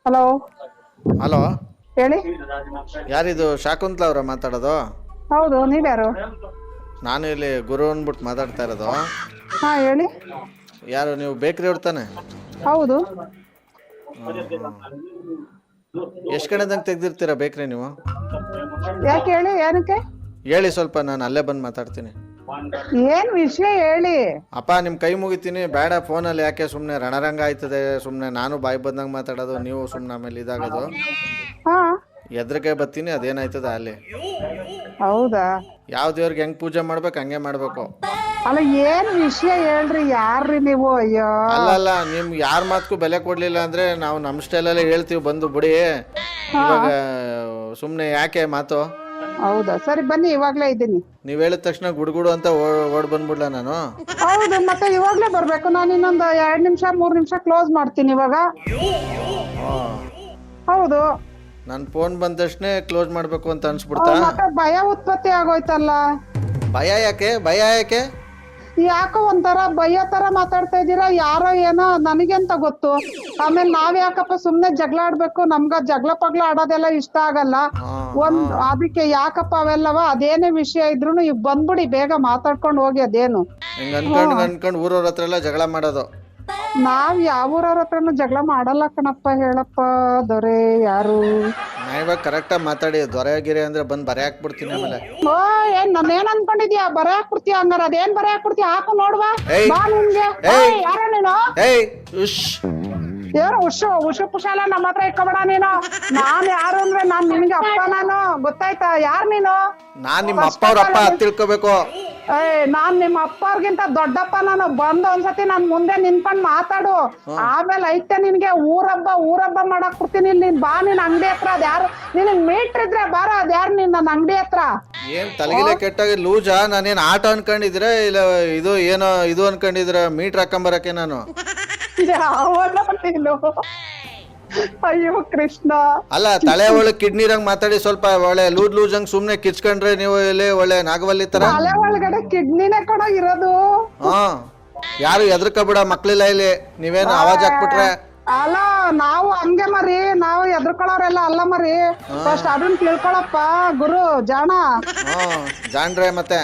Hello. Hello, ಹೇಳಿ. ಯಾರಿದು? ಶಾಕುಂತಲ ಅವರ ಮಾತಾಡೋದು? ಹೌದು, ನೀವ್ಯಾರು? ನಾನು ಇಲ್ಲಿ ಗುರು ಅಂದ್ಬಿಟ್ಟು ಮಾತಾಡ್ತಾ ಇರೋದು. ಹಾ, ಹೇಳಿ. ಯಾರು ನೀವು? ಬೇಕ್ರಿ ಅವ್ರು ತಾನೆ? ಹೌದು. ಎಷ್ಟು ಕಡೆದಂಗೆ ತೆಗ್ದಿರ್ತೀರಾ ಬೇಕ್ರಿ ನೀವು? ಯಾಕೆ ಹೇಳಿ, ಏನಕ್ಕೆ? ಹೇಳಿ ಸ್ವಲ್ಪ, ನಾನು ಅಲ್ಲೇ ಬಂದು ಮಾತಾಡ್ತೀನಿ. ಏನ್ ವಿಷಯ ಹೇಳಿ. ಅಪ್ಪ ನಿಮ್ಮ ಕೈ ಮುಗಿತೀನಿ, ಬೇಡ ಫೋನಲ್ಲಿ ಯಾಕೆ ಸುಮ್ಮನೆ ರಣರಂಗ ಆಯ್ತದೆ. ಸುಮ್ಮನೆ ನಾನು ಬಾಯಿ ಬಂದಂಗೆ ಮಾತಾಡೋದು, ನೀವು ಸುಮ್ಮನೆ ಆಮೇಲೆ ಇದಾಗೋದು. ಹಾ, ಎದ್ರಕ್ಕೆ ಬರ್ತೀನಿ, ಅದೇನಾಯ್ತದ ಅಲ್ಲಿ. ಹೌದಾ? ಯಾವ ದೇವ್ರಿಗೆ ಹೆಂಗೆ ಪೂಜೆ ಮಾಡ್ಬೇಕು ಹಂಗೆ ಮಾಡಬೇಕು. ಅಲ್ಲ, ಏನ್ ವಿಷಯ ಹೇಳ್ರಿ, ಯಾರ್ರಿ ನೀವು? ಅಯ್ಯೋ, ಅಲ್ಲ ನಿಮ್ಗೆ ಯಾರ ಮಾತಕ್ಕೂ ಬೆಲೆ ಕೊಡ್ಲಿಲ್ಲ ಅಂದ್ರೆ ನಾವು ನಮ್ಮ ಸ್ಟೈಲಲ್ಲೇ ಹೇಳ್ತೀವಿ, ಬಂದು ಬಿಡಿ. ಇವಾಗ ಸುಮ್ಮನೆ ಯಾಕೆ ಮಾತು? ಹೌದಾ, ಸರಿ ಬನ್ನಿ, ಇವಾಗ್ಲೇ ಇದ್ದೀನಿ. ನೀವು ಹೇಳಿದ ತಕ್ಷಣ ಗುಡುಗುಡು ಅಂತ ಓಡ್ ಬಂದ್ಬಿಡ್ಲ ನಾನು? ಹೌದು, ಮತ್ತೆ ಇವಾಗ್ಲೇ ಬರ್ಬೇಕು. ನಾನು ಇನ್ನೊಂದು 2 ನಿಮಿಷ 3 ನಿಮಿಷ ಕ್ಲೋಸ್ ಮಾಡ್ತೀನಿ ಇವಾಗ. ಹೌದು. ನನ್ನ ಫೋನ್ ಬಂದ ತಕ್ಷಣ ಕ್ಲೋಸ್ ಮಾಡ್ಬೇಕು ಅಂತ ಅನ್ಸ್ಬಿಡ್ತಾ? ಮತ್ತೆ ಭಯ ಉತ್ಪತ್ತಿ ಆಗೋಯ್ತಲ್ಲ. ಭಯ ಯಾಕೆ? ಭಯ ಯಾಕೆ? ಯಾಕೋ ಒಂಥರ ಭಯ ತರ ಮಾತಾಡ್ತಾ ಇದ್ದೀರಾ. ಯಾರೋ ಏನೋ ನನಗೆಂತ ಗೊತ್ತು. ಆಮೇಲೆ ನಾವ್ ಯಾಕಪ್ಪ ಸುಮ್ನೆ ಜಗಳ ಆಡ್ಬೇಕು? ನಮ್ಗ ಜಗಳ ಪಗ್ಲ ಆಡೋದೆಲ್ಲ ಇಷ್ಟ ಆಗಲ್ಲ. ಅದಕ್ಕೆ ಯಾಕಪ್ಪ ಅವೆಲ್ಲವ? ಅದೇನೇ ವಿಷಯ ಇದ್ರು ಈಗ ಬಂದ್ಬಿಡಿ, ಬೇಗ ಮಾತಾಡ್ಕೊಂಡು ಹೋಗಿ. ಅದೇನು ಹಿಂಗ ಅನ್ಕೊಂಡ್ ಊರವ್ರ ಹತ್ರ ಎಲ್ಲ ಜಗಳ ಮಾಡೋದು? ನಾವ್ ಯಾವ ಊರವ್ರ ಹತ್ರನು ಜಗಳ ಮಾಡಲ್ಲ ಕಣಪ್ಪ. ಹೇಳಪ್ಪ ದೊರೆ ಯಾರು? ನಾ ಇವಾಗ ಕರೆಕ್ಟಾಗಿ ಮಾತಾಡಿ, ದೊರೆಗಿರಿ ಅಂದ್ರೆ ಬಂದು ಬರೆ ಹಾಕ್ಬಿಡ್ತೀನಿ ಆಮೇಲೆ. ಓ, ಏನ್ ನಾನೇನ್ ಅನ್ಕೊಂಡಿದ್ಯಾ? ಬರೆ ಹಾಕ್ಬಿಡ್ತೀಯ? ಹಂಗಾರ ಅದೇನ್ ಬರೆ ಹಾಕ್ಬಿಡ್ತೀಯ? ಹಾಕು ನೋಡುವ. ಬಾ ನಿನ್ಗೆ. ಯಾರ ನೀನು? ಏನು ಉಷು ಪುಷಾಲ ನಮ್ಮ ಹತ್ರ ಇಕ್ಕೋಬೇಡ ನೀನು. ನಾನ್ ಯಾರು ಅಂದ್ರೆ ನಾನ್ ನಿನ್ಗೆ ಅಪ್ಪ. ನಾನು ಗೊತ್ತಾಯ್ತಾ? ಯಾರ್ ನೀನು? ನಾನ್ ನಿಮ್ಮ ಅಪ್ಪ ಅವ್ರ ಅಪ್ಪ ತಿಳ್ಕೊಬೇಕು. ನಾನ್ ನಿಮ್ಮ ಅಪ್ಪವ್ರಿಗಿಂತ ದೊಡ್ಡಪ್ಪ. ನಾನು ಬಂದು ಒಂದ್ಸತಿ ನಾನ್ ಮುಂದೆ ನಿನ್ಕೊಂಡ್ ಮಾತಾಡು. ಆಮೇಲೆ ಐತೆ ನಿನ್ಗೆ ಊರಬ್ಬ ಮಾಡಕ್ ಕೊಡ್ತೀನಿ. ನೀನ್ ಬಾ, ನಿನ್ ಅಂಗಡಿ ಹತ್ರ. ಅದ್ಯಾರು ನಿನಗ್ ಮೀಟ್ರ್ ಇದ್ರೆ ಬಾರ. ಅದ್ಯಾರು ನಿನ್ ನನ್ನ ಅಂಗಡಿ ಹತ್ರ? ಏನ್ ತಲೆಗಿಲೆ ಕೆಟ್ಟಾಗಿ ಲೂಜಾ? ನಾನೇನ್ ಆಟ ಅನ್ಕೊಂಡಿದ್ರೆ ಇಲ್ಲ ಇದು ಏನೋ ಇದು ಅನ್ಕೊಂಡಿದ್ರೆ ಮೀಟ್ರ್ ಹಾಕೊಂಬರಕ್ಕೆ ನಾನು? ಅಯ್ಯೋ ಕೃಷ್ಣ. ಅಲ್ಲ, ತಲೆ ಒಳಗೆ ಕಿಡ್ನಿರಂಗ್ ಮಾತಾಡಿ ಸ್ವಲ್ಪ ಒಳ್ಳೆ ಲೂಜ್ ಹಂಗ್ ಸುಮ್ನೆ ಕಿಚ್ಕೊಂಡ್ರೆ ನೀವು ಇಲ್ಲಿ ಒಳ್ಳೆ ನಾಗವಲ್ಲಿ ತರ. ತಲೆ ಒಳಗಡೆ ಕಿಡ್ನಿನೇ ಕೂಡ ಇರೋದು. ಯಾರು ಎದ್ರಕಬಿಡ, ಮಕ್ಳಿಲ್ಲ ಇಲ್ಲಿ. ನೀವೇನು ಆವಾಜ್ ಹಾಕ್ಬಿಟ್ರೆ? ಅಲ್ಲ, ನಾವು ಹಂಗೆ ಮರಿ. ನಾವು ಎದ್ರಕೊಳ್ಳೋರೆಲ್ಲ ಅಲ್ಲ ಮರಿ. ಫಸ್ಟ್ ಅದನ್ನ ತಿಳ್ಕೊಳಪ್ಪ ಗುರು. ಜಾಣ ಜಾಣ್ರೆ ಮತ್ತೆ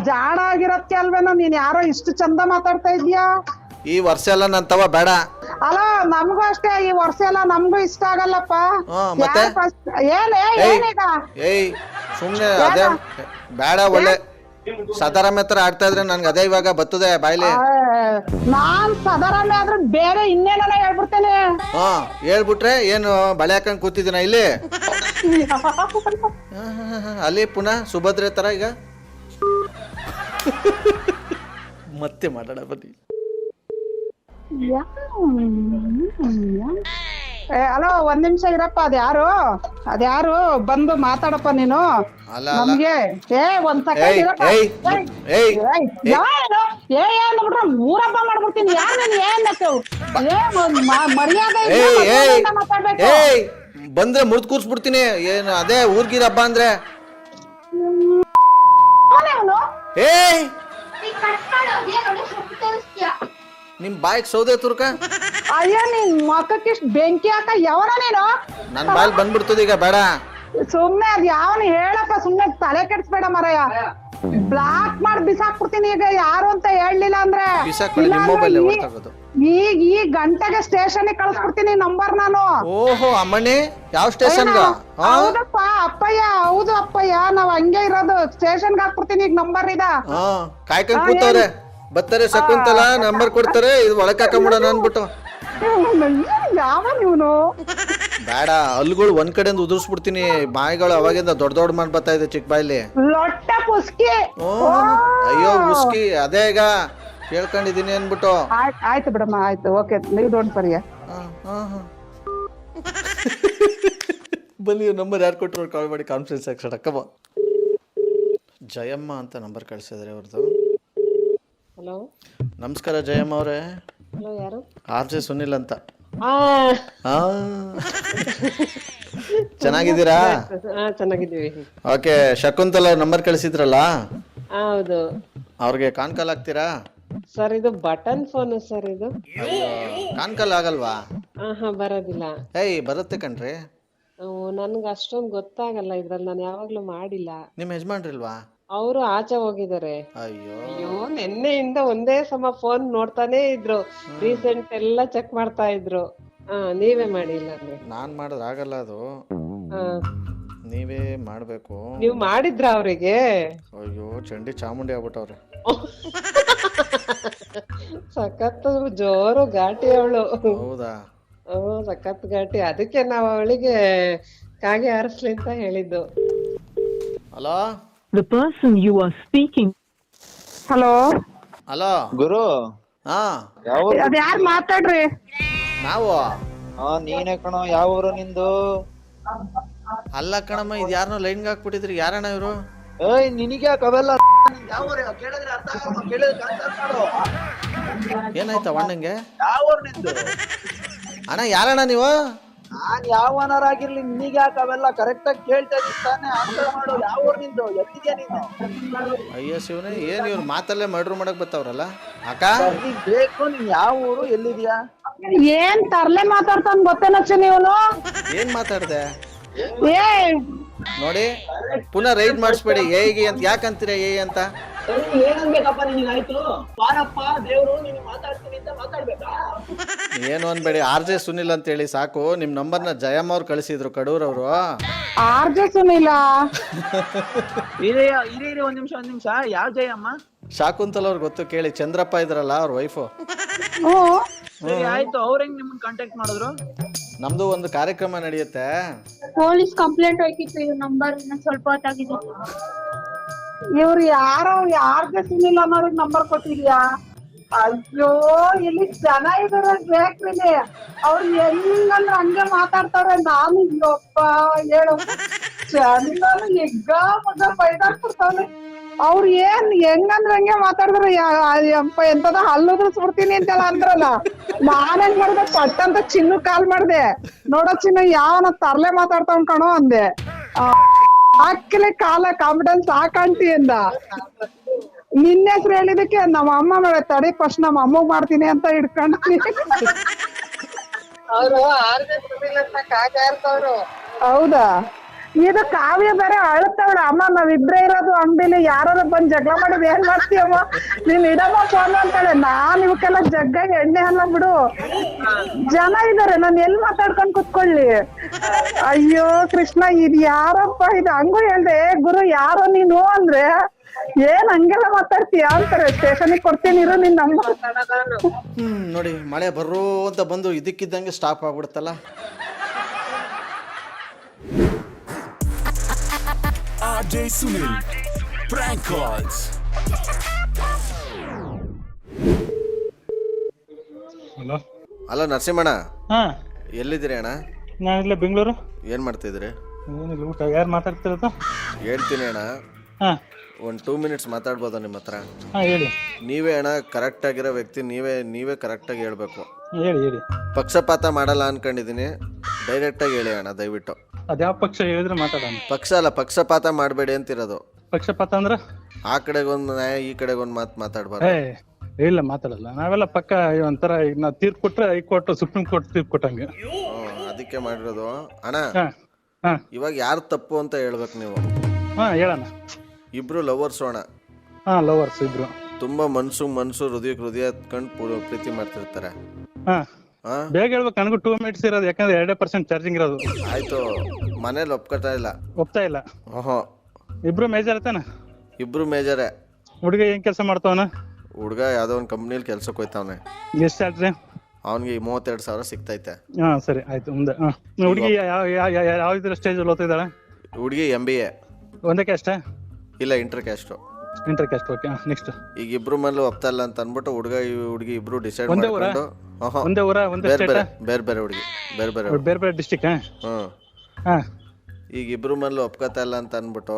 ಜಾಣ ಆಗಿರತ್ತೆ ಅಲ್ವೇನೋ. ನೀನ್ ಯಾರೋ ಇಷ್ಟು ಚಂದ ಮಾತಾಡ್ತಾ ಇದ್ಯಾ? ಈ ವರ್ಷ ಎಲ್ಲ ನನ್ ತವ ಬೇಡ. ಅಲ್ಲ, ನಮಗೂ ಅಷ್ಟೇ. ಈ ವರ್ಷ ಎಲ್ಲ ನಮ್ಗೂ ಇಷ್ಟ ಆಗಲ್ಲಪ್ಪ. ಮತ್ತೆ ಏನೀಗ? ಸುಮ್ನೆ ಅದೇ ಬೇಡ. ಒಳ್ಳೆ ಸದಾರಾಮೆ ತರ ಆಡ್ತಾ ಇದ್ರೆ ನನ್ಗೆ ಅದೇ ಇವಾಗ ಬರ್ತದೆ ಬಾಯ್ಲಿ. ನಾನ್ ಸದಾರಾಮೆ ಆದ್ರೆ ಬೇರೆ ಇನ್ನೇನ ಹೇಳ್ಬಿಡ್ತೇನೆ. ಹೇಳ್ಬಿಟ್ರೆ ಏನು ಬಳೆ ಹಾಕೊಂಡ್ ಕೂತಿದ್ದೀನ ಇಲ್ಲಿ? ಅಲ್ಲಿ ಪುನಃ ಸುಭದ್ರೆ ತರ ಈಗ ಮತ್ತೆ ಮಾತಾಡ ಬನ್ನಿ. ಹಲೋ, 1 ನಿಮಿಷ ಇರಪ್ಪ. ಅದ್ಯಾರು ಬಂದು ಮಾತಾಡಪ್ಪ ನೀನು ನಮ್ಗೆ. ಒಂದ್ ಸೆಕೆಂಡ್ ಇರಪ್ಪ. ಊರಬ್ಬ ಮಾಡ್ಬಿಡ್ತೀನಿ. ಮರ್ಯಾದೆ ಮಾತಾಡ್ಬೇಕು. ಬಂದ್ರೆ ಮುರ್ದ್ ಕೂರ್ಸ್ಬಿಡ್ತೀನಿ. ಏನು ಅದೇ ಊರ್ಗಿರ ಹಬ್ಬ ಅಂದ್ರೆ? ನಿಮ್ ಬಾಯಿಗೆ ಸೌದೆ ತುರ್ಕ. ಅಯ್ಯ, ನಿನ್ ಮಕ್ಕಕ್ಕಿಷ್ಟು ಬೆಂಕಿ ಹಾಕ ಯಾವನ ನೀನು? ನನ್ ಬಾಯಲ್ಲಿ ಬಂದ್ಬಿಡ್ತದ ಈಗ. ಬೇಡ ಸುಮ್ನೆ. ಅದ್ ಯಾವನು ಹೇಳಪ್ಪ. ಸುಮ್ನೆ ತಲೆ ಕೆಡ್ಸ್ಬೇಡ ಮರಯ್ಯ. ಬ್ಲಾಕ್ ಮಾಡಿ ಬಿಸಾಕ್ಬಿಡ್ತೀನಿ ಈಗ. ಯಾರು ಅಂತ ಹೇಳಲಿಲ್ಲ ಅಂದ್ರೆ ಈ ಗಂಟೆಗೆ ಸ್ಟೇಷನ್ ಕಳ್ಸ್ಬಿಡ್ತೀನಿ ನಂಬರ್ ನಾನು. ಓಹೋ ಅಮ್ಮಣ್ಣಿ, ಯಾವ ಸ್ಟೇಷನ್? ಹೌದಪ್ಪ ಅಪ್ಪಯ್ಯ. ಹೌದು ಅಪ್ಪಯ್ಯ, ನಾವ್ ಹಂಗೆ ಇರೋದು. ಸ್ಟೇಷನ್ ಹಾಕ್ಬಿಡ್ತೀನಿ ಈಗ ನಂಬರ್. ಇದ ಕಾಯ್ಕೊಂಡ್ ಕೂತವ್ರೆ. ಬರ್ತಾರೆ ಶಕುಂತಲ, ನಂಬರ್ ಕೊಡ್ತಾರೆ. ಇದು ಒಳಕ್ ಹಾಕೊಂಬಿಡೋಣ ಅನ್ಬಿಟ್ಟು. ಯಾವ ನೀನು? ಬೇಡ, ಹಲ್ಗಳು ಒಂದ್ ಕಡೆಯಿಂದ ಉದುರ್ಸ್ಬಿಡ್ತೀನಿ. ಬಾಯಿಗಳು ಅವಾಗಿಂದ ದೊಡ್ಡ ಮಾಡಿ ಬರ್ತಾ ಇದೆ ಚಿಕ್ಕ ಬಾಯಲ್ಲಿ. ಲೊಟ್ಟ ಪುಸ್ಕಿ. ಅಯ್ಯೋ ಉಸ್ಕಿ, ಅದೇ ಈಗ ಕೇಳ್ಕೊಂಡಿದೀನಿ ಅನ್ಬಿಟ್ಟು. ಆಯ್ತು ಬಿಡಮ್ಮ, ಆಯ್ತು, ಓಕೆ. ನೀವು ಡೋಂಟ್ ವರಿ. ಬನ್ನಿ, ನಂಬರ್ ಯಾರು ಕೊಟ್ಟರು ಕಾಲ್ ಮಾಡಿ ಕಾನ್ಫರೆನ್ಸ್ ಆಕ್ಷನ್ ಅಕ್ಕಮ್ಮ. ಜಯಮ್ಮ ಅಂತ ನಂಬರ್ ಕಳಿಸಿದ್ರೆ ಅವ್ರದ್ದು. ಹಲೋ, ನಮಸ್ಕಾರ ಜಯಮ್ಮ ಅವರೇ. ಹಲೋ, ಯಾರು? RJ ಸುನಿಲ್ ಅಂತ. ಚೆನ್ನಾಗಿದ್ದೀರಾ? ಚೆನ್ನಾಗಿದ್ದೀವಿ. ಓಕೆ, ಶಕುಂತಲ ನಂಬರ್ ಕಳಿಸಿದ್ರಲ್ಲ? ಹೌದು. ಅವ್ರಿಗೆ ಕಾನ್ ಕಾಲ್ ಆಗ್ತೀರಾ? ಸರ್, ಇದು ಬಟನ್ ಫೋನ್ ಸರ್. ಇದು ಕಾನ್ ಕಾಲ್ ಆಗಲ್ವಾ? ಬರೋದಿಲ್ಲ. ಏಯ್ ಬರುತ್ತೆ ಕಣ್ರಿ. ನನ್ಗೆ ಅಷ್ಟೊಂದು ಗೊತ್ತಾಗಲ್ಲ ಇದ್ರಲ್ಲಿ, ನಾನು ಯಾವಾಗ್ಲೂ ಮಾಡಿಲ್ಲ. ನಿಮ್ಮ ಯಜಮಾನ್ರಿಲ್ವಾ? ಅವರು ಆಚೆ ಹೋಗಿದ್ದಾರೆ. ಅಯ್ಯೋ ಅಯ್ಯೋ, ನಿನ್ನೆಯಿಂದ ಒಂದೇ ಸಮ ಫೋನ್ ನೋಡ್ತಾನೆ ಇದ್ರು, ರೀಸೆಂಟ್ ಎಲ್ಲ ಚೆಕ್ ಮಾಡ್ತಾ ಇದ್ರು. ನೀವೇ ಮಾಡಿಲ್ಲ ಅಂದ್ರೆ. ನಾನ್ ಮಾಡಿದ್ರೆ ಆಗಲ್ಲ ಅದು, ನೀವೇ ಮಾಡ್ಬೇಕು. ನೀವ್ ಮಾಡಿದ್ರ ಅವ್ರಿಗೆ? ಅಯ್ಯೋ ಚಂಡಿ ಚಾಮುಂಡಿ ಆಗ್ಬಿಟ್ಟವ್ರೆ. ಸಖತ್ ಜೋರು ಘಾಟಿ ಅವಳು. ಹೌದಾ? ಸಖತ್ ಘಾಟಿ. ಅದಕ್ಕೆ ನಾವ್ ಅವಳಿಗೆ ಕಾಗೆ ಹಾರಿಸ್ಲಿ ಅಂತ ಹೇಳಿದ್ದು. Hello The person you are speaking. Hello hello ಗುರು, ಹಾ ಅದ್ ಯಾರ್ ಮಾತಾಡ್ರಿ? ನಾವು ನೀನೇ ಕಣೋ. ಯಾವ ಊರು ನಿಂದು? ಅಲ್ಲ ಕಣಮ್ಮ, ಇದು ಯಾರನ್ನೋ ಲೈನ್ಗೆ ಹಾಕ್ಬಿಟ್ಟಿದ್ರಿ. ಯಾರಣ್ಣ ಇವರು? ಏಯ್ ನಿನಗೆ ಅವೆಲ್ಲ ಯಾವ ಊರು ಕೇಳಿದ್ರೆ ಅರ್ಥ ಆಗಲ್ಲ, ಕೇಳಿದ್ರೆ ಅರ್ಥ ಮಾಡು. ಏನಾಯ್ತಾ ಅಣ್ಣಂಗೆ? ಯಾವ ಊರು ನಿಂದು? ಅಣ್ಣ ಯಾರಣ್ಣ ನೀವು? ನಾನ್ ಯಾವನಾರಾಗಿರ್ಲಿ, ನಿನಗೆ ಯಾಕೆ ಅವೆಲ್ಲ ಕರೆಕ್ಟ್ ಆಗಿ ಕೇಳ್ತಾ ಇದ್ದೀನಿ ತಾನೇ, ಆನ್ಸರ್ ಮಾಡು. ಯಾವ ಊರು ನಿಂದು? ಎಲ್ಲಿದ್ಯಾ ನೀನು? ಅಯ್ಯೋ ಶಿವನೇ, ಏನ್ ಇವ್ರು ಮಾತಲ್ಲೇ ಮರ್ಡ್ರ್ ಮಾಡಕ್ ಬರ್ತಾವ್ರಲ್ಲ ಅಕ್ಕ. ನೀನ್ ಬೇಕು, ನೀನ್ ಯಾವ ಊರು, ಎಲ್ಲಿದ್ಯಾ? ಏನ್ ತರ್ಲೆ ಮಾತಾಡ್ತಾನ ಗೊತ್ತೇನಚ್ಚ ನೀವನು? ಏನ್ ಮಾತಾಡ್ದೆ ಏ ನೋಡಿ, ಪುನಃ ರೈಡ್ ಮಾಡಿಸ್ಬೇಡಿ. ಏಗೆ ಅಂತ ಯಾಕಂತೀರ ಏ ಅಂತ? ಏನನ್ಬೇಕಪ್ಪ ನಿನಗಾಯ್ತು? ಬಾರಪ್ಪ ದೇವ್ರು, ನೀನು ಮಾತಾಡ್ತೀನಿ ಅಂತ ಮಾತಾಡ್ಬೇಕಾ? ಏನು ಅನ್ಬೇಡಿ, RJ ಸುನಿಲ್ ಅಂತ ಹೇಳಿ ಸಾಕು. ನಿಮ್ ನಂಬರ್ನ ಜಯಮ್ಮ ಅವ್ರು ಕಳಿಸಿದ್ರು, ಕಡೂರವ್ರು. RJ ಸುನಿಲ? ಇರೇ ಒಂದ್ ನಿಮಿಷ. ಯಾವ ಜಯಮ್ಮ? ಶಾಕುಂತಲ್ ಅವ್ರು ಗೊತ್ತು, ಕೇಳಿ. ಚಂದ್ರಪ್ಪ ಇದ್ರಲ್ಲ ಅವ್ರ ವೈಫು. ಸರಿ ಆಯ್ತು, ಅವ್ರ ಹೆಂಗ್ ನಿಮ್ಮನ್ನ ಕಾಂಟ್ಯಾಕ್ಟ್ ಮಾಡಿದ್ರು? ನಮ್ದು ಒಂದು ಕಾರ್ಯಕ್ರಮ ನಡೆಯುತ್ತೆ. ಪೊಲೀಸ್ ಕಂಪ್ಲೇಂಟ್ ಹೋಗಿತ್ತು, ಇದು ನಂಬರ್ ಸ್ವಲ್ಪ ಹೊತ್ತಾಗಿದೆ. ಇವ್ರು ಯಾರೋ RJ ಸುನಿಲ್ ಅನ್ನೋರಿಗೆ ನಂಬರ್ ಕೊಟ್ಟಿದ್ಯಾ? ಅಯ್ಯೋ, ಇಲ್ಲಿ ಜನ ಇದಾರೆ ಬೇಕ್ರಿಲಿ, ಅವ್ರು ಹೆಂಗಂದ್ರೆ ಹಂಗೆ ಮಾತಾಡ್ತಾರೆ. ನಾನು ಇಲ್ಲಪ್ಪ ಹೇಳು, ಚಂದನು ಎಗ್ಗ ಮಗ ಬೈದಾಡ್ಬಿಡ್ತಾವ್ನೆ. ಅವ್ರು ಏನ್ ಹೆಂಗಂದ್ರೆ ಹಂಗೆ ಮಾತಾಡಿದ್ರೆ ಎಂತದ ಹಲ್ಲುದ್ರಿಸ್ಬಿಡ್ತೀನಿ ಅಂತೆಲ್ಲ ಅಂದ್ರಲ್ಲ, ನಾನ್ ಹೆಂಗ್ ಮಾಡ್ದೆ, ಪಟ್ಟಂತ ಚಿನ್ನು ಕಾಲ್ ಮಾಡ್ದೆ. ನೋಡೋ ಚಿನ್ನು, ಯಾವನ ತರ್ಲೆ ಮಾತಾಡ್ತಾವ್ ಕಣೋ ಅಂದೆ. ಹಾಕಿಲೆ ಕಾಲ ಕಾನ್ಫಿಡೆನ್ಸ್ ಹಾಕಂಟಿ ಅಂದ. ನಿನ್ನ ಹೆಸ್ರು ಹೇಳಿದಕ್ಕೆ ನಮ್ಮ ಅಮ್ಮ ಮೇಲೆ ತಡಿ, ಫಸ್ಟ್ ನಮ್ಮ ಅಮ್ಮಗ್ ಮಾಡ್ತೀನಿ ಅಂತ ಹಿಡ್ಕೊಂಡ್ರಿ. ಅವರು RJ ಸುನಿಲ್ ಅಂತ ಕಾಗೆ ಹಾರಿಸೋರು. ಹೌದಾ? ಇದು ಕಾವ್ಯ ಬೇರೆ ಅಳುತ್ತವಳ, ಅಮ್ಮ ನಾವಿಬ್ರೇ ಇರೋದು ಅಂಗಡಿಲಿ, ಯಾರು ಬಂದ್ ಜಗಳ ಮಾಡಿದ್ ಏನ್ ಮಾಡ್ತೀಯಮ್ಮ, ನೀನ್ ಇಡಮ್ಮ ಫೋನ್ ಅಂತಾಳೆ. ನಾನ್ ಇವಕ್ಕೆಲ್ಲ ಜಗ್ಗಾಗ ಎಣ್ಣೆ ಅಲ್ಲ ಬಿಡು, ಜನ ಇದಾರೆ, ನಾನ್ ಎಲ್ ಮಾತಾಡ್ಕೊಂಡ್ ಕುತ್ಕೊಳ್ಳಿ. ಅಯ್ಯೋ ಕೃಷ್ಣ, ಇದ್ ಯಾರಪ್ಪ ಇದು? ಹಂಗೂ ಹೇಳ್ದೆ, ಗುರು ಯಾರೋ ನೀನು ಅಂದ್ರೆ, ಏನ್ ಹಂಗೆಲ್ಲ ಮಾತಾಡ್ತೀಯ ಅಂತಾರೆ. ಸ್ಟೇಷನಿಗೆ ಕೊಡ್ತೀನಿ ಇರು ನಿನ್ ನಂಬರ್. ನೋಡಿ, ಮಳೆ ಬರ್ರೋ ಅಂತ ಬಂದು ಇದಕ್ಕಿದ್ದಂಗೆ ಸ್ಟಾಪ್ ಆಗ್ಬಿಡುತ್ತಲ್ಲ. RJ Sunil Prank Calls. Hello hello ನರಸಿಂಹಣ್ಣ, ಹಾ, ಎಲ್ಲಿದ್ದೀರಿ ಅಣ್ಣ? ನಾನಿಲ್ಲ ಬೆಂಗಳೂರು. ಏನ್ ಮಾಡ್ತಿದ್ರಿ? ಏನಿಲ್ಲ, ಊಟ. ಯಾರು ಮಾತಾಡ್ತಿರೋದು? ಹೇಳ್ತೀನಿ ಅಣ್ಣ, ಹಾ ಒಂದು 2 ಮಿನಿಟ್ಸ್ ಮಾತಾಡ್ಬೋದಾ ನಿಮ್ಮ ಹತ್ರ? ಹಾ ಹೇಳಿ ನೀವೇ ಅಣ್ಣ ಕರೆಕ್ಟ್ ಆಗಿರೋ ವ್ಯಕ್ತಿ, ನೀವೇ ಕರೆಕ್ಟಾಗಿ ಹೇಳ್ಬೇಕು. ಹೇಳಿ. ಪಕ್ಷಪಾತ ಮಾಡಲ್ಲ ಅನ್ಕೊಂಡಿದೀನಿ, ಡೈರೆಕ್ಟಾಗಿ ಹೇಳಿ ಅಣ್ಣ ದಯವಿಟ್ಟು. ಅದ್ಯಾವ ಪಕ್ಷ ಹೇಳಿದ್ರೆ ಮಾತಾಡೋಣ. ಪಕ್ಷ ಅಲ್ಲ, ಪಕ್ಷಪಾತ ಮಾಡಬೇಡಿ ಅಂತಿರೋದು. ಪಕ್ಷಪಾತ ಅಂದ್ರೆ ಆ ಕಡೆಗೊಂದು ನ್ಯಾಯ, ಈ ಕಡೆಗೊಂದು ಮಾತು ಮಾತಾಡ್ಬಾರ್ದು. ಇಲ್ಲ, ಮಾತಾಡಲ್ಲ ನಾವೆಲ್ಲ. ಪಕ್ಕ ಒಂಥರ ಈಗ ನಾವು ತೀರ್ಪು ಕೊಟ್ರೆ ಹೈಕೋರ್ಟ್, ಸುಪ್ರೀಂ ಕೋರ್ಟ್ ತೀರ್ಪು ಕೊಟ್ಟಂಗೆ. ಅದಕ್ಕೆ ಮಾಡಿರೋದು ಅಣ್ಣ. ಹಾ ಹಾ ಇವಾಗ ಯಾರು ತಪ್ಪು ಅಂತ ಹೇಳ್ಬೇಕು ನೀವು. ಹಾ ಹೇಳಣ್ಣ. ಇಬ್ರು ಲವರ್ಸ್ ಅಣ್ಣ. ಹಾ, ಲವರ್ಸ್ ಇಬ್ರು. ತುಂಬಾ ಮನ್ಸು ಹೃದಯ ಹತ್ಕೊಂಡು ಪ್ರೀತಿ ಮಾಡ್ತಿರ್ತಾರೆ. ಹಾ, ಬೇಗ ಹೇಳ್ಬೇಕು. ನನಗೂ 2 ಮಿನಿಟ್ಸ್ ಇರೋದು, ಯಾಕಂದ್ರೆ 2% ಚಾರ್ಜಿಂಗ್ ಇರೋದು. ಆಯ್ತು, ಮನೇಲಿ ಒಪ್ಕೊತಾ ಇಲ್ಲ. ಒಪ್ತಾ ಇಲ್ಲ. ಓಹೋ, ಇಬ್ರು ಮೇಜರ್ ಐತಾನ? ಇಬ್ರು ಮೇಜರೇ. ಹುಡುಗ ಏನ್ ಕೆಲಸ ಮಾಡ್ತಾವನ? ಹುಡುಗ ಯಾವ್ದೋ ಒಂದು ಕಂಪ್ನಿಲಿ ಕೆಲ್ಸಕ್ಕೆ ಹೋಯ್ತಾವನೆ. ಎಷ್ಟು ಸ್ಯಾಲ್ರಿ? ಅವನಿಗೆ 32,000 ಸಿಗ್ತೈತೆ. ಹಾ ಸರಿ ಆಯ್ತು. ಮುಂದೆ ಹುಡುಗಿ ಯಾವ ಇದ್ರ ಸ್ಟೇಜ್ ಓದ್ತಾ ಇದ್ದಾಳೆ? ಹುಡುಗಿ MBA. ಒಂದಕ್ಕೆ ಅಷ್ಟೇ? ಇಲ್ಲ, inter caste. Inter caste. Okay, next. ಈಗ ಇಬ್ರು ಮೇಲೆ ಒಪ್ತಾ ಇಲ್ಲ ಅಂತ ಅನ್ಬಿಟ್ಟು ಹುಡುಗಿ ಇಬ್ರು ಡಿಸೈಡ್ ಒಂದೇ ಊರ? ಮಾಡ್ಕೊಂಡು ಒಂದೇ ಊರ, ಒಂದೇ ಸ್ಟೇಟ್? ಬೇರೆ ಹುಡುಗಿ, ಬೇರೆ ಡಿಸ್ಟ್ರಿಕ್ಟ್. ಹಾ, ಈಗ ಇಬ್ರು ಮೇಲೆ ಒಪ್ಕೋತಾ ಇಲ್ಲ ಅಂತ ಅನ್ಬಿಟ್ಟು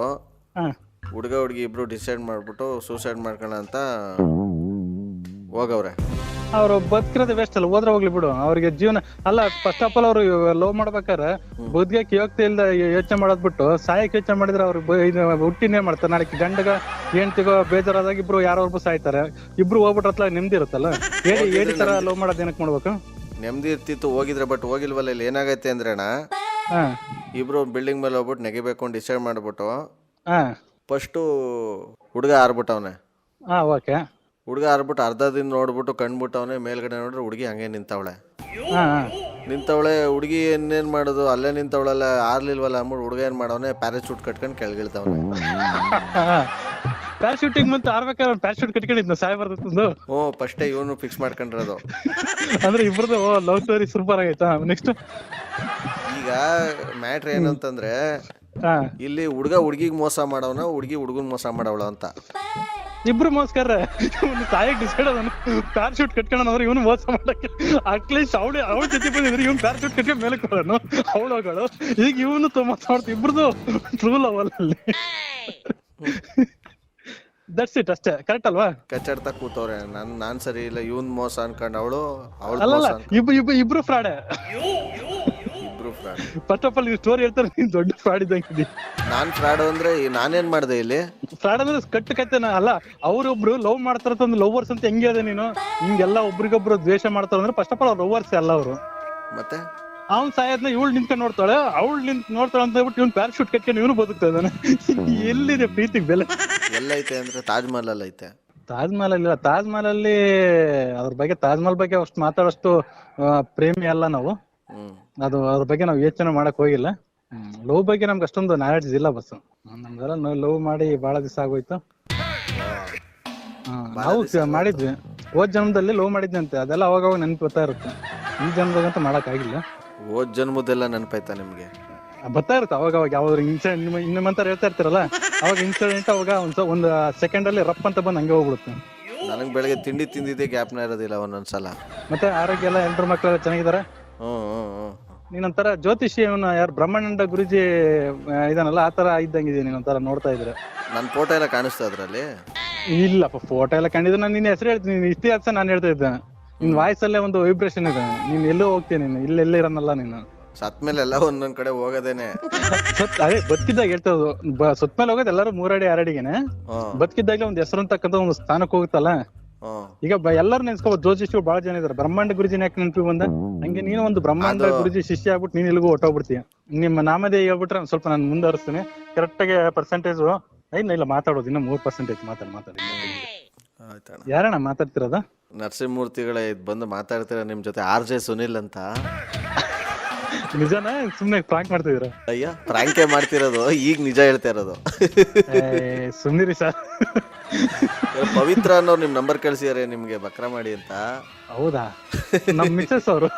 ಹಾ, ಹುಡುಗಿ ಇಬ್ರು ಡಿಸೈಡ್ ಮಾಡ್ಬಿಟ್ಟು ಸೂಸೈಡ್ ಮಾಡ್ಕೋಣ ಅಂತ ಹೋಗವ್ರೆ. ಅವ್ರು ಬದುಕಿರೋದು ವೇಸ್ಟ್ ಅಲ್ಲ, ಹೋದ್ರೆ ಹೋಗ್ಲಿ ಬಿಡು. ಅವ್ರಿಗೆ ಜೀವನ ಅಲ್ಲ. ಫಸ್ಟ್ ಆಫ್ ಆಲ್ ಅವ್ರು ಲವ್ ಮಾಡ್ಬೇಕಾರೆ ಬದುಕಕ್ಕೆ ಯೋಗ್ಯತೆ ಇಲ್ದ ಯೋಚನೆ ಮಾಡೋದ್ ಬಿಟ್ಟು ಸಾಯಕ್ಕೆ ಯೋಚನೆ ಮಾಡಿದ್ರೆ ಅವ್ರು ಹುಟ್ಟಿನೇ ಮಾಡ್ತಾರೆ. ನಾಳೆ ಗಂಡಗ ಹೆಂಡ್ತಿಗೋ ಬೇಜಾರಾದಾಗ ಇಬ್ರು ಯಾರೋ ಒಬ್ರು ಸಾಯ್ತಾರೆ. ಇಬ್ರು ಹೋಗ್ಬಿಟ್ರತ್ಲ ನೆಮ್ಮದಿ ಇರುತ್ತಲ್ಲ. ಹೇಳಿ ತರ ಲವ್ ಮಾಡೋದ್ ಏನಕ್ಕೆ ಮಾಡ್ಬೇಕು? ನೆಮ್ಮದಿ ಇರ್ತಿತ್ತು ಹೋಗಿದ್ರೆ, ಬಟ್ ಹೋಗಿಲ್ವಲ್ಲ. ಇಲ್ಲಿ ಏನಾಗೈತೆ ಅಂದ್ರೆ ಅಣ್ಣ, ಹಾ ಇಬ್ರು ಬಿಲ್ಡಿಂಗ್ ಮೇಲೆ ಹೋಗ್ಬಿಟ್ಟು ನೆಗಿಬೇಕು ಡಿಸೈಡ್ ಮಾಡ್ಬಿಟ್ಟು ಹಾ ಫಸ್ಟು ಹುಡುಗ ಆರ್ಬಿಟ್ಟವನೆ. ಹಾ ಓಕೆ. ಹುಡುಗ ಆರ್ಬಿಟ್ಟು ಅರ್ಧ ದಿನ ನೋಡ್ಬಿಟ್ಟು ಕಂಡ್ಬಿಟ್ಟವನೆ. ಮೇಲ್ಗಡೆ ನೋಡ್ರೆ ಹುಡುಗಿ ಹಂಗೆ ನಿಂತವಳೆ. ಹಾ ನಿಂತವಳೆ ಹುಡುಗಿ ಇನ್ನೇನು ಮಾಡೋದು, ಅಲ್ಲೇ ನಿಂತವಳಲ್ಲ, ಆರ್ಲಿಲ್ವಲ್ಲ ಅಂದ್ಬಿಟ್ಟು ಹುಡುಗ ಏನು ಮಾಡವನೆ, ಪ್ಯಾರಾಚೂಟ್ ಕಟ್ಕೊಂಡು ಕೆಳಗಿಳ್ತವನೆ. ಪ್ಯಾರಾಶೂಟಿಂಗ್ ಮತ್ತೆ ಆರ್ಬೇಕಾದ್ರೆ ಪ್ಯಾರಾಶೂಟ್ ಕಟ್ಕೊಂಡಿದ್ನ ಸಾಯ ಬರ್ತಂದು. ಹ್ಞೂ, ಫಸ್ಟೇ ಇವನು ಫಿಕ್ಸ್ ಮಾಡ್ಕೊಂಡಿರೋದು. ಅಂದ್ರೆ ಇಬ್ರದ್ದು ಲವ್ ಸ್ಟೋರಿ ಸೂಪರ್ ಆಗೈತಾ. ನೆಕ್ಸ್ಟ್ ಈಗ ಮ್ಯಾಟ್ರ್ ಏನಂತಂದ್ರೆ, ಹಾ ಇಲ್ಲಿ ಹುಡುಗ ಹುಡುಗಿಗೆ ಮೋಸ ಮಾಡವನ, ಹುಡುಗಿ ಹುಡುಗನ್ ಮೋಸ ಮಾಡವಳ ಅಂತ. ಇಬ್ರು ಮೋಸ್ಕರ ಇವನು ತಾಯಿಗೆ ಡಿಸೈಡ್ ಅದನ್ನು ಪ್ಯಾರಾಶೂಟ್ ಕಟ್ಕೊಂಡ್ರೆ ಇವನು ಮೋಸ ಮಾಡಕ್ಕೆ. ಅಟ್ಲೀಸ್ಟ್ ಅವಳ ಜೊತೆ ಬಂದಿದ್ರೆ ಇವ್ನು ಪ್ಯಾರಾಶೂಟ್ ಕಟ್ಕೊಂಡು ಮೇಲೆ ಕೊಡೋನು, ಅವಳುಗಳು. ಈಗ ಇವನು ಮೋಸ ಮಾಡ್ತೀವಿ. ಇಬ್ರದ್ದು ಟ್ರೂ ಲವ್ ಅಲ್ಲಿ. ದಟ್ಸ್ ಇಟ್, ಅಷ್ಟೇ. ಕರೆಕ್ಟ್ ಅಲ್ವಾ? ಕಚ್ಚಾಡ್ತಾ ಕೂತವ್ರೆ. ನಾನ್ ಸರಿ ಇಲ್ಲ, ಇವನ್ ಮೋಸ ಅನ್ಕೊಂಡ್ ಅವಳು ಅಲ್ಲಲ್ಲ, ಇಬ್ರು ಫ್ರಾಡ್. ಇಬ್ರು ಫ್ರಾಡ್. ಫಸ್ಟ್ ಆಫ್ ಆಲ್ ಈ ಸ್ಟೋರಿ ಹೇಳ್ತಾರೆ, ನೀನ್ ದೊಡ್ಡ ಫ್ರಾಡ್ ಇದ್ದಂಗೆ. ನಾನ್ ಫ್ರಾಡ್ ಅಂದ್ರೆ ನಾನೇನ್ ಮಾಡ್ದೆ ಇಲ್ಲಿ? ಫ್ರಾಡ್ ಅಂದ್ರೆ ಕಟ್ಟು ಕೈತೇನ ಅಲ್ಲ. ಅವ್ರೊಬ್ರು ಲವ್ ಮಾಡ್ತಾರಂತ ಲವರ್ಸ್ ಅಂತ ಹೆಂಗೆ ಅದೇ ನೀನು? ಹಿಂಗೆಲ್ಲ ಒಬ್ರಿಗೊಬ್ರು ದ್ವೇಷ ಮಾಡ್ತಾರ ಅಂದ್ರೆ ಫಸ್ಟ್ ಆಫ್ ಆಲ್ ಅವ್ರು ಲವರ್ಸ್ ಅಲ್ಲ ಅವರು. ಮತ್ತೆ ಅವ್ನ್ ಸಾಯದ್ನ ಇವಳು ನಿಂತ್ಕೊಂಡು ನೋಡ್ತಾಳೆ, ಅವಳು ನೋಡ್ತಾಳೆ ಅಂತ ಹೇಳ್ಬಿಟ್ಟು ಇವ್ನು ಪ್ಯಾರಾಶೂಟ್ ಕಟ್ಕೊಂಡು ಇವನು ಬದುಕ್ತಾ ಇದ್ದಾನೆ. ಎಲ್ಲಿದೆ ಪ್ರೀತಿಗೆ ಬೆಲೆ? ಎಲ್ಲೈತೆ ಅಂದ್ರೆ ತಾಜ್ ಮಹಲ್ ಅಲ್ಲಿ ಐತೆ. ತಾಜ್ ಮಹಲ್ ಇಲ್ಲ. ತಾಜ್ ಮಹಲ್ ಅಲ್ಲಿ ಅದ್ರ ಬಗ್ಗೆ, ತಾಜ್ ಮಹಲ್ ಬಗ್ಗೆ ಅಷ್ಟು ಮಾತಾಡೋಷ್ಟು ಪ್ರೇಮಿ ಅಲ್ಲ ನಾವು. ಅದು ಅದ್ರ ಬಗ್ಗೆ ನಾವು ಯೋಚನೆ ಮಾಡಕ್ ಹೋಗಿಲ್ಲ. ಲವ್ ಬಗ್ಗೆ ನಮ್ಗೆ ಅಷ್ಟೊಂದು ನಾಲೆಡ್ಜ್ ಇಲ್ಲ. ಬಸ್ ನಮ್ದೆಲ್ಲ ಲವ್ ಮಾಡಿ ಬಹಳ ದಿವಸ ಆಗೋಯ್ತು. ನಾವು ಮಾಡಿದ್ವಿ ಹೋದ್ ಜನ್ಮದಲ್ಲಿ ಲವ್ ಮಾಡಿದ್ವಿ ಅಂತೆ. ಅದೆಲ್ಲ ಅವಾಗ ನೆನ್ಪು ಬರ್ತಾ ಇರುತ್ತೆ. ಈ ಜನ್ಮದಾಗಂತ ಮಾಡಕ್ ಆಗಿಲ್ಲ. ಹೋದ್ ಜನ್ಮದೆಲ್ಲ ನೆನಪಾಯ್ತಾ ನಿಮ್ಗೆ? ಬರ್ತಾ ಇರುತ್ತೆ ಅವಾಗ ಯಾವ್ದಾದ್ರು ಇನ್ಸಿಡೆಂಟ್. ನಿಮ್ಮಂತ ಹೇಳ್ತಾ ಇರ್ತಾರಲ್ಲ, ಅವಾಗ ಇನ್ಸಿಡೆಂಟ್ ಅವಾಗ ಒಂದು ಸೆಕೆಂಡ್ ಅಲ್ಲಿ ರಪ್ ಅಂತ ಬಂದು ಹಂಗೆ ಹೋಗ್ಬಿಡುತ್ತೆ. ನನಗ್ ಬೆಳಗ್ಗೆ ತಿಂಡಿ ತಿಂದಿದ್ದೆ ಗ್ಯಾಪ್ನ ಇರೋದಿಲ್ಲ ಒಂದೊಂದ್ಸಲ. ಮತ್ತೆ ಆರೋಗ್ಯ ಎಲ್ಲ ಹೆಂಡ್ರು ಮಕ್ಕಳೆಲ್ಲ ಚೆನ್ನಾಗಿದಾರೆ? ನೀನೊಂಥರ ಜ್ಯೋತಿಷಿ, ಇವನು ಯಾರು ಬ್ರಹ್ಮಾನಂದ ಗುರುಜಿ ಇದಾನಲ್ಲ, ಆತರ ಇದ್ದಂಗಿದೆ ನೀನೊಂಥರ ನೋಡ್ತಾ ಇದ್ರೆ. ನನ್ ಫೋಟೋ ಎಲ್ಲ ಕಾಣಿಸ್ತಾ ಅದ್ರಲ್ಲಿ? ಇಲ್ಲಪ್ಪ, ಫೋಟೋ ಎಲ್ಲ ಕಂಡಿದ್ರೆ ನಾನು ನಿನ್ನ ಹೆಸರು ಹೇಳ್ತೀನಿ, ನಿನ್ ಇತಿಹಾಸ ನಾನು ಹೇಳ್ತಾ ಇದ್ದೆ. ನಿನ್ ವಾಯ್ಸ್ ಅಲ್ಲೇ ಒಂದು ವೈಬ್ರೇಷನ್ ಇದೆ. ನೀನ್ ಎಲ್ಲೋ ಹೋಗ್ತೀಯ, ನೀನು ಇಲ್ಲೆಲ್ಲೇ ಇರನಲ್ಲ ನೀನು. ಸತ್ಮೇಲೆಲ್ಲ ಒಂದೊಂದ್ ಕಡೆ ಹೋಗೋದೇನೆ. ಅದೇ ಬದುಕಿದ್ದಾಗ ಹೇಳ್ತದ್ದು. ಸತ್ಮೇಲೆ ಹೋಗೋದು ಎಲ್ಲರೂ 3 ಅಡಿ 6 ಅಡಿಗೆನೆ. ಬದುಕಿದ್ದಾಗಲೇ ಒಂದ್ ಹೆಸರು ಅಂತಕ್ಕಂಥ ಒಂದು ಸ್ಥಾನಕ್ಕೆ ಹೋಗುತ್ತಲ್ಲ. ಈಗ ಎಲ್ಲರೂ ನೆನ್ಸ್ಕೋಬಹುದು. ಜ್ಯೋತಿಷಿಗಳು ಬಹಳ ಜನ ಇದಾರೆ. ಬ್ರಹ್ಮಾಂಡ ಗುರುಜಿನ ಯಾಕೆ ನೆನಪಿ ಬಂದ? ಹಂಗೆ ನೀನು ಒಂದು ಬ್ರಹ್ಮಾಂಡ ಗುರುಜಿ ಶಿಷ್ಯ ಆಗ್ಬಿಟ್ಟು ನೀನ್ ಎಲ್ಗೂ ಹೊಟ್ಟೋಗ್ಬಿಡ್ತೀಯ. ನಿಮ್ಮ ನಾಮದೇ ಹೇಳ್ಬಿಟ್ರೆ ಸ್ವಲ್ಪ ನಾನು ಮುಂದುವರಿಸ್ತೀನಿ. ಕರೆಕ್ಟ್ ಆಗಿ ಪರ್ಸೆಂಟೇಜ್ ಇಲ್ಲ ಮಾತಾಡೋದು ಇನ್ನು 3% ಮಾತಾಡಿ. ಯಾರಣ್ಣ ಮಾತಾಡ್ತಿರೋದ? ನರಸಿಂಹಮೂರ್ತಿಗಳೇ ಬಂದು ಮಾತಾಡ್ತೀರ ನಿಮ್ ಜೊತೆ. RJ ಸುನಿಲ್ ಅಂತ. ನಿಜಾನ ಸುಮ್ನೆ ಪ್ರಾಂಕ್ ಮಾಡ್ತಿದೀರ? ಅಯ್ಯ, ಪ್ರಾಂಕೇ ಮಾಡ್ತಿರೋದು. ಈಗ ನಿಜ ಹೇಳ್ತಾ ಇರೋದು. ಸುಮ್ನಿರಿ ಸರ್. ಪವಿತ್ರ ಅನ್ನೋರು ನಿಮ್ ನಂಬರ್ ಕಳ್ಸಿದಾರೆ ನಿಮ್ಗೆ ಬಕ್ರಾ ಮಾಡಿ ಅಂತ. ಹೌದಾ? ನಮ್ ಮಿಸಸ್ ಅವರು